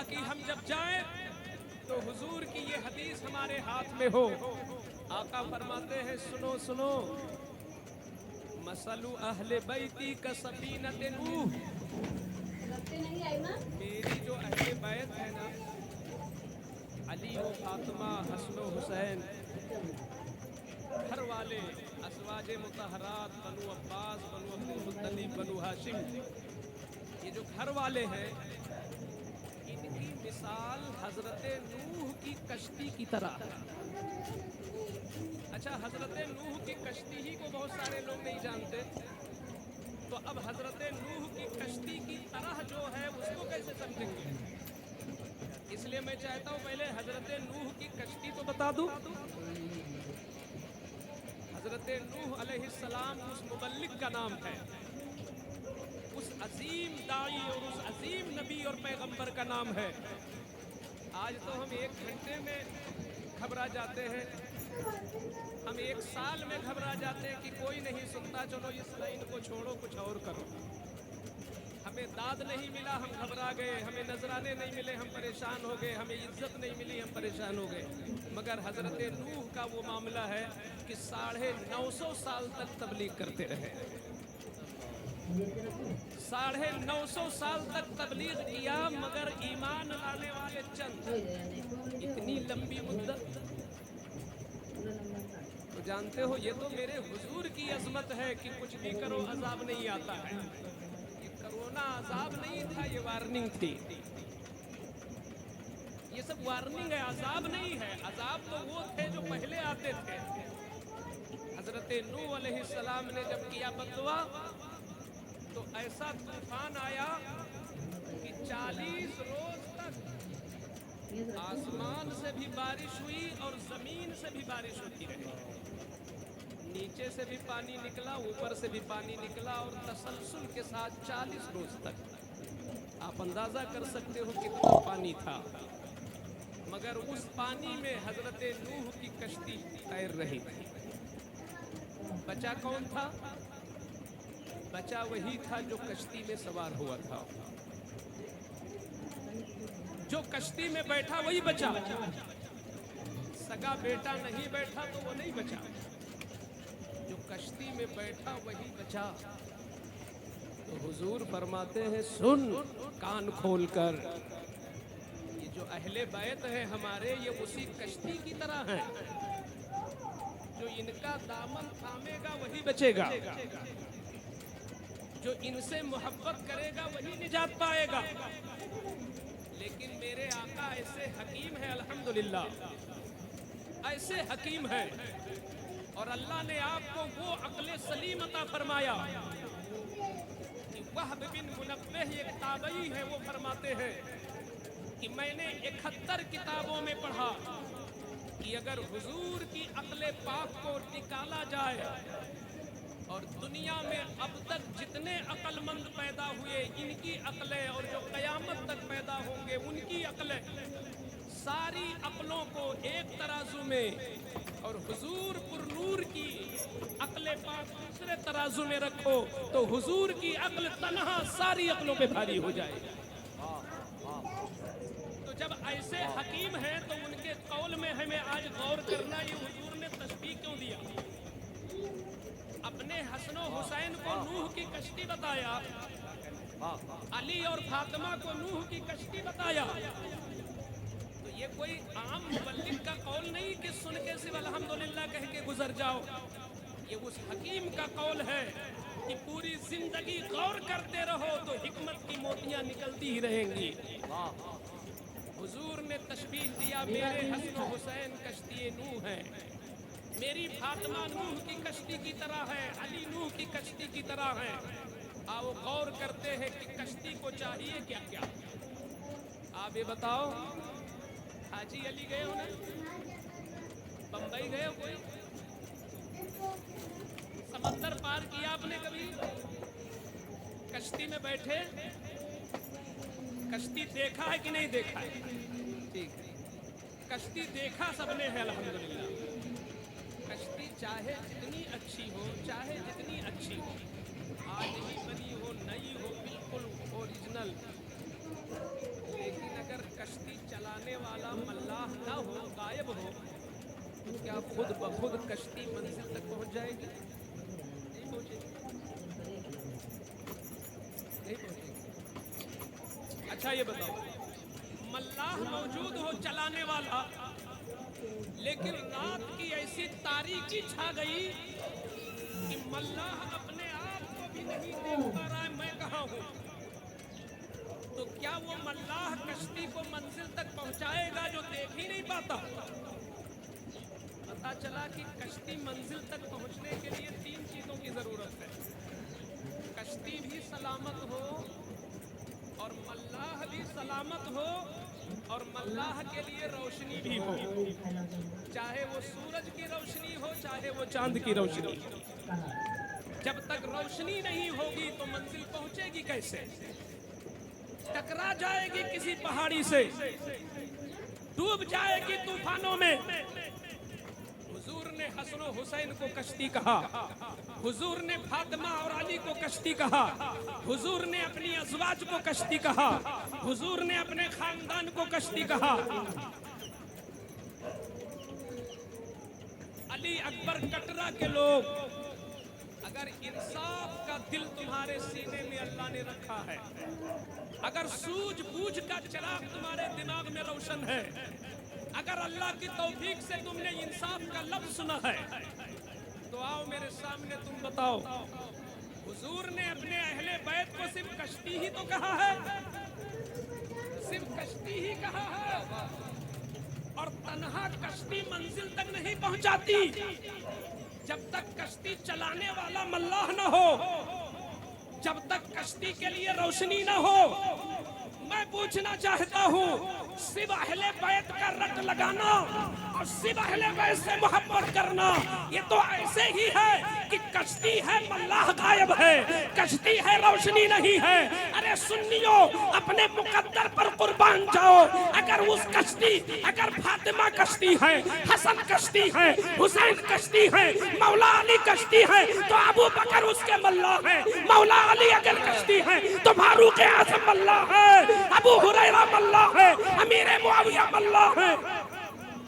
تاکہ ہم جب جائیں تو حضور کی یہ حدیث ہمارے ہاتھ میں ہو۔ آقا فرماتے ہیں سنو سنو، مثل اہل بیتی کا سفینۃ نوح، میری جو اہل بیت ہے نا، علی و فاطمہ، حسن و حسین، گھر والے، ازواج مطہرات، بنو عباس، بنو عبد المطلب، بنو ہاشم، یہ جو گھر والے ہیں، ان کی مثال حضرت نوح کی کشتی کی طرح ہے۔ اچھا، حضرت نوح کی کشتی ہی کو بہت سارے لوگ نہیں جانتے، تو اب حضرت نوح کی کشتی کی طرح جو ہے اس کو کیسے سمجھیں گے؟ اس لیے میں چاہتا ہوں پہلے حضرت نوح کی کشتی تو بتا دوں۔ حضرت نوح علیہ السلام اس مبلغ کا نام ہے، اس عظیم داعی اور اس عظیم نبی اور پیغمبر کا نام ہے۔ آج تو ہم 1 گھنٹے میں گھبرا جاتے ہیں، ہم 1 سال میں گھبرا جاتے ہیں کہ کوئی نہیں سنتا، چلو اس لائن کو چھوڑو کچھ اور کرو۔ ہمیں داد نہیں ملا ہم گھبرا گئے، ہمیں نذرانے نہیں ملے ہم پریشان ہو گئے، ہمیں عزت نہیں ملی ہم پریشان ہو گئے۔ مگر حضرت نوح کا وہ معاملہ ہے کہ 950 سال تک تبلیغ کرتے رہے، 950 سال تک تبلیغ کیا، مگر ایمان لانے والے چند۔ اتنی لمبی مدت تو جانتے ہو، یہ تو میرے حضور کی عظمت ہے کہ کچھ بھی کرو عذاب نہیں آتا ہے۔ یہ کرونا عذاب نہیں تھا، یہ وارننگ تھی۔ یہ سب وارننگ ہے، عذاب نہیں ہے۔ عذاب تو وہ تھے جو پہلے آتے تھے۔ حضرت نوح علیہ السلام نے جب کیا بددعا تو ایسا طوفان آیا کہ 40 روز تک آسمان سے بھی بارش ہوئی اور زمین سے بھی بارش ہوتی رہی، نیچے سے بھی پانی نکلا، اوپر سے بھی پانی نکلا، اور تسلسل کے ساتھ 40 روز تک۔ آپ اندازہ کر سکتے ہو کتنا پانی تھا، مگر اس پانی میں حضرت نوح کی کشتی تیر رہی تھی۔ بچا کون تھا؟ بچا وہی تھا جو کشتی میں سوار ہوا تھا، جو کشتی میں بیٹھا وہی بچا۔ سگا بیٹا نہیں بیٹھا تو وہ نہیں بچا، جو کشتی میں بیٹھا وہی بچا۔ تو حضور فرماتے ہیں سن کان کھول کر، یہ جو اہل بیت ہیں ہمارے، یہ اسی کشتی کی طرح ہیں، جو ان کا دامن تھامے گا وہی بچے گا، جو ان سے محبت کرے گا وہی نجات پائے گا۔ لیکن میرے آقا ایسے حکیم ہیں، الحمدللہ ایسے حکیم ہیں، اور اللہ نے آپ کو وہ عقل سلیم عطا فرمایا کہ وہب بن منبہ ایک تابعی ہے، وہ فرماتے ہیں کہ میں نے 71 کتابوں میں پڑھا کہ اگر حضور کی عقل پاک کو نکالا جائے اور دنیا میں اب تک جتنے عقل مند پیدا ہوئے، ان کی عقلیں، اور جو قیامت تک پیدا ہوں گے ان کی عقلیں، ساری عقلوں کو ایک ترازو میں، اور حضور پر نور کی عقل پاک دوسرے ترازو میں رکھو تو حضور کی عقل تنہا ساری عقلوں پہ بھاری ہو جائے گی۔ تو جب ایسے حکیم ہیں تو ان کے قول میں ہمیں آج غور کرنا، یہ حضور نے تشبیہ کیوں دیا؟ اپنے حسن و حسین کو نوح کی کشتی بتایا، علی اور فاطمہ کو نوح کی کشتی بتایا، تو یہ کوئی عام مبلغ کا قول نہیں کہ سن کے صرف الحمدللہ کہہ کے گزر جاؤ، یہ اس حکیم کا قول ہے کہ پوری زندگی غور کرتے رہو تو حکمت کی موتیاں نکلتی ہی رہیں گی۔ حضور نے تشبیہ دیا، میرے حسن و حسین کشتی نوح ہیں، میری فاطمہ نوح کی کشتی کی طرح ہے، علی نوح کی کشتی کی طرح ہے۔ آؤ غور کرتے ہیں کہ کشتی کو چاہیے کیا کیا۔ آپ یہ بتاؤ، حاجی علی گئے ہو نا؟ بمبئی گئے ہو کوئی؟ سمندر پار کیا آپ نے کبھی؟ کشتی میں بیٹھے، کشتی دیکھا ہے کہ نہیں دیکھا ہے؟ ٹھیک ہے، کشتی دیکھا سب نے ہے الحمدللہ۔ کشتی چاہے جتنی اچھی ہو، چاہے جتنی اچھی ہو، آج ہی بنی ہو، نئی ہو، بالکل اوریجنل، لیکن اگر نہ ہو, غائب ہو, تو کیا خود بخود کشتی منزل تک پہنچ جائے گی؟ نہیں پہنچے گی, نہیں پہنچے گی. اچھا یہ بتاؤ, ملاح موجود ہو چلانے والا, لیکن رات کی ایسی تاریکی چھا گئی کہ ملاح اپنے آپ کو بھی نہیں دیکھ پا رہا ہے میں کہاں ہوں, تو کیا وہ ملاح کشتی کو منزل تک پہنچائے گا جو دیکھ ہی نہیں پاتا؟ پتا چلا کہ کشتی منزل تک پہنچنے کے لیے 3 چیزوں کی ضرورت ہے. کشتی بھی سلامت ہو, اور ملاح بھی سلامت ہو, اور ملاح کے لیے روشنی بھی ہو, چاہے وہ سورج کی روشنی ہو چاہے وہ چاند کی روشنی. جب تک روشنی نہیں ہوگی تو منزل پہنچے گی کیسے؟ ٹکرا جائے گی کسی پہاڑی سے, ڈوب جائے گی طوفانوں میں. حضور نے حسن و حسین کو کشتی کہا, حضور نے فاطمہ اور علی کو کشتی کہا, حضور نے اپنی ازواج کو کشتی کہا, حضور نے اپنے خاندان کو کشتی کہا. علی اکبر کٹرا کے لوگ, اگر انصاف کا دل تمہارے سینے میں اللہ نے رکھا ہے, اگر سوجھ بوجھ کا چراغ تمہارے دماغ میں روشن ہے, اگر اللہ کی توفیق سے تم نے انصاف کا لفظ سنا ہے, تو آؤ میرے سامنے تم بتاؤ, حضور نے اپنے اہل بیت کو صرف کشتی ہی تو کہا ہے, صرف کشتی ہی کہا ہے, اور تنہا کشتی منزل تک نہیں پہنچاتی جب تک کشتی چلانے والا ملاح نہ ہو, جب تک کشتی کے لیے روشنی نہ ہو. میں پوچھنا چاہتا ہوں, صرف اہل بیت کا رٹ لگانا اور صرف اہل بیت سے محبت کرنا یہ تو ایسے ہی ہے کہ کشتی ہے ملاح غائب ہے, کشتی ہے روشنی نہیں ہے. ارے سنیو, اپنے مقدر پر قربان جاؤ. اگر اس کشتی, اگر فاطمہ کشتی ہے, حسن کشتی ہے, حسین کشتی ہے, مولا علی کشتی ہے, تو ابو بکر اس کے ملاح ہے. مولا علی اگر کشتی ہے تو فاروق اعظم ملاح ہے, ابو ہریرہ ملاح ہے, امیر معاویہ ملاح ہے.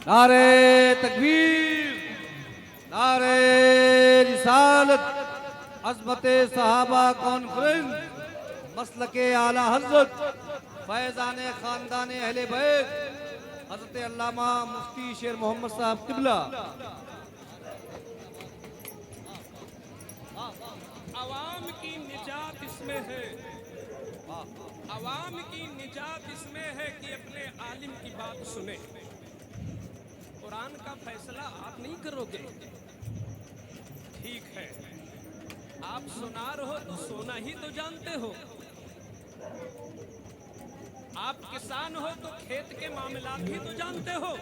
نعرہ تکبیر, نعرہ رسالت, عظمت صحابہ کانفرنس, مسلک اعلی حضرت, فیضان خاندان اہل بیت, حضرت علامہ مفتی شیر محمد صاحب قبلہ. عوام کی نجات اس میں ہے, عوام کی نجات اس میں ہے کہ اپنے عالم کی بات سنیں. قرآن کا فیصلہ آپ نہیں کرو گے, ٹھیک ہے, آپ سنار ہو تو سونا ہی تو جانتے ہو, آپ کسان ہو تو کھیت کے معاملات ہی تو جانتے ہو,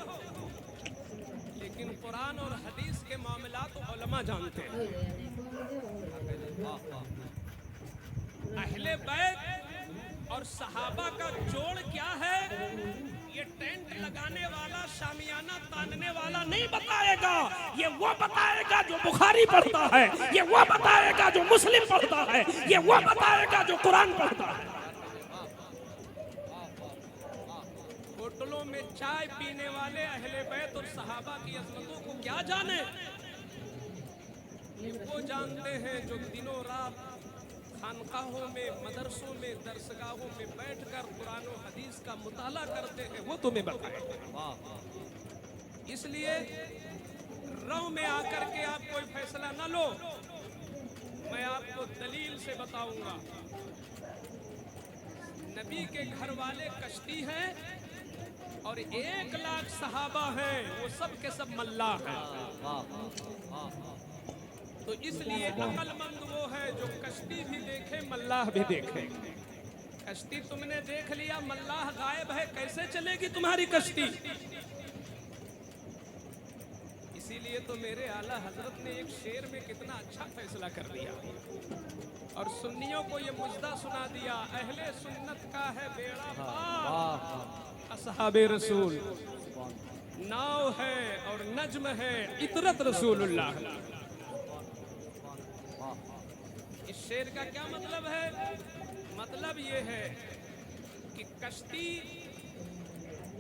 لیکن قرآن اور حدیث کے معاملات علماء جانتے ہیں. اہل بیت اور صحابہ کا جوڑ کیا ہے یہ ٹینٹ لگانے والا, شامیانہ تاننے والا نہیں بتائے گا. یہ وہ بتائے گا جو بخاری پڑھتا ہے, یہ وہ بتائے گا جو مسلم پڑھتا ہے, یہ وہ بتائے گا جو قرآن پڑھتا ہے. ہوٹلوں میں چائے پینے والے اہل بیت اور صحابہ کی عظمتوں کو کیا جانے؟ یہ وہ جانتے ہیں جو دنوں رات خانقاہوں میں, مدرسوں میں, درسگاہوں میں بیٹھ کر قرآن و حدیث کا مطالعہ کرتے ہیں, وہ تمہیں بتائیں. اس لیے رو میں آ کر کے آپ کوئی فیصلہ نہ لو, میں آپ کو دلیل سے بتاؤں گا. نبی کے گھر والے کشتی ہیں اور 1,00,000 صحابہ ہیں, وہ سب کے سب ملاح ہیں. تو اس لیے عقل مند وہ ہے جو کشتی بھی دیکھے ملاح بھی دیکھے. کشتی تم نے دیکھ لیا, ملاح غائب ہے, کیسے چلے گی تمہاری کشتی؟ اسی لیے تو میرے اعلیٰ حضرت نے ایک شعر میں کتنا اچھا فیصلہ کر دیا اور سنیوں کو یہ مجدہ سنا دیا, اہل سنت کا ہے بیڑا پار, اصحاب رسول ناؤ ہے اور نجم ہے عطرت رسول اللہ. اس شعر کا کیا مطلب ہے؟ مطلب یہ ہے کہ کشتی